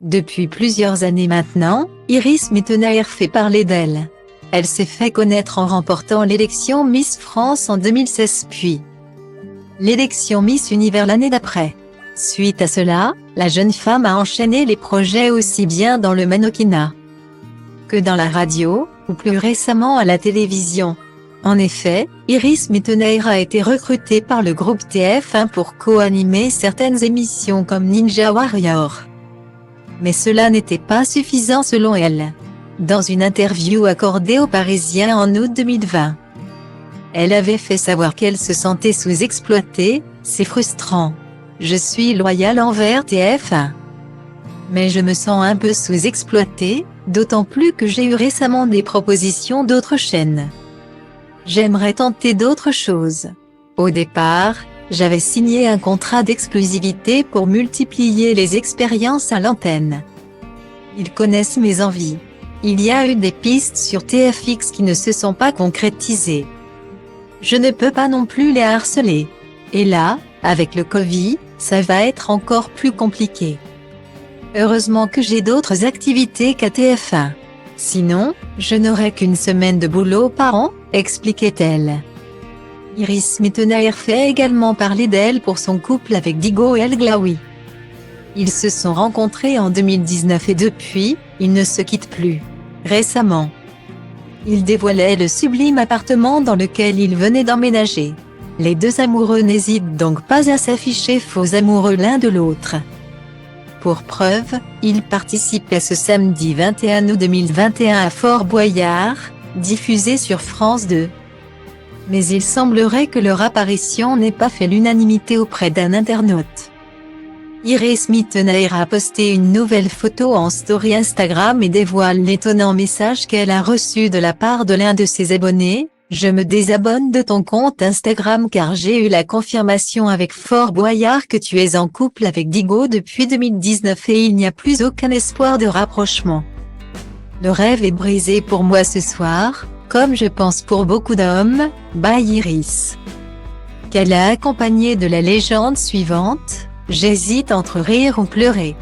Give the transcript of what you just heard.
Depuis plusieurs années maintenant, Iris Mittenaere fait parler d'elle. Elle s'est fait connaître en remportant l'élection Miss France en 2016 puis l'élection Miss Univers l'année d'après. Suite à cela, la jeune femme a enchaîné les projets aussi bien dans le mannequinat que dans la radio, ou plus récemment à la télévision. En effet, Iris Mittenaere a été recrutée par le groupe TF1 pour co-animer certaines émissions comme Ninja Warrior. Mais cela n'était pas suffisant selon elle. Dans une interview accordée aux Parisiens en août 2020, elle avait fait savoir qu'elle se sentait sous-exploitée. « C'est frustrant. Je suis loyale envers TF1. Mais je me sens un peu sous-exploitée, d'autant plus que j'ai eu récemment des propositions d'autres chaînes. J'aimerais tenter d'autres choses. Au départ, j'avais signé un contrat d'exclusivité pour multiplier les expériences à l'antenne. Ils connaissent mes envies. Il y a eu des pistes sur TFX qui ne se sont pas concrétisées. Je ne peux pas non plus les harceler. Et là, avec le Covid, ça va être encore plus compliqué. Heureusement que j'ai d'autres activités qu'à TF1. Sinon, je n'aurais qu'une semaine de boulot par an, expliquait-elle. Iris Mittenaere fait également parler d'elle pour son couple avec Digo El Glaoui. Ils se sont rencontrés en 2019 et depuis, ils ne se quittent plus. Récemment, il dévoilait le sublime appartement dans lequel ils venaient d'emménager. Les deux amoureux n'hésitent donc pas à s'afficher faux amoureux l'un de l'autre. Pour preuve, ils participaient ce samedi 21 août 2021 à Fort Boyard, diffusé sur France 2. Mais il semblerait que leur apparition n'ait pas fait l'unanimité auprès d'un internaute. Iris Mittenaere a posté une nouvelle photo en story Instagram et dévoile l'étonnant message qu'elle a reçu de la part de l'un de ses abonnés. « Je me désabonne de ton compte Instagram car j'ai eu la confirmation avec Fort Boyard que tu es en couple avec Digo depuis 2019 et il n'y a plus aucun espoir de rapprochement. Le rêve est brisé pour moi ce soir, comme je pense pour beaucoup d'hommes, by Iris. » Qu'elle a accompagné de la légende suivante. « J'hésite entre rire ou pleurer.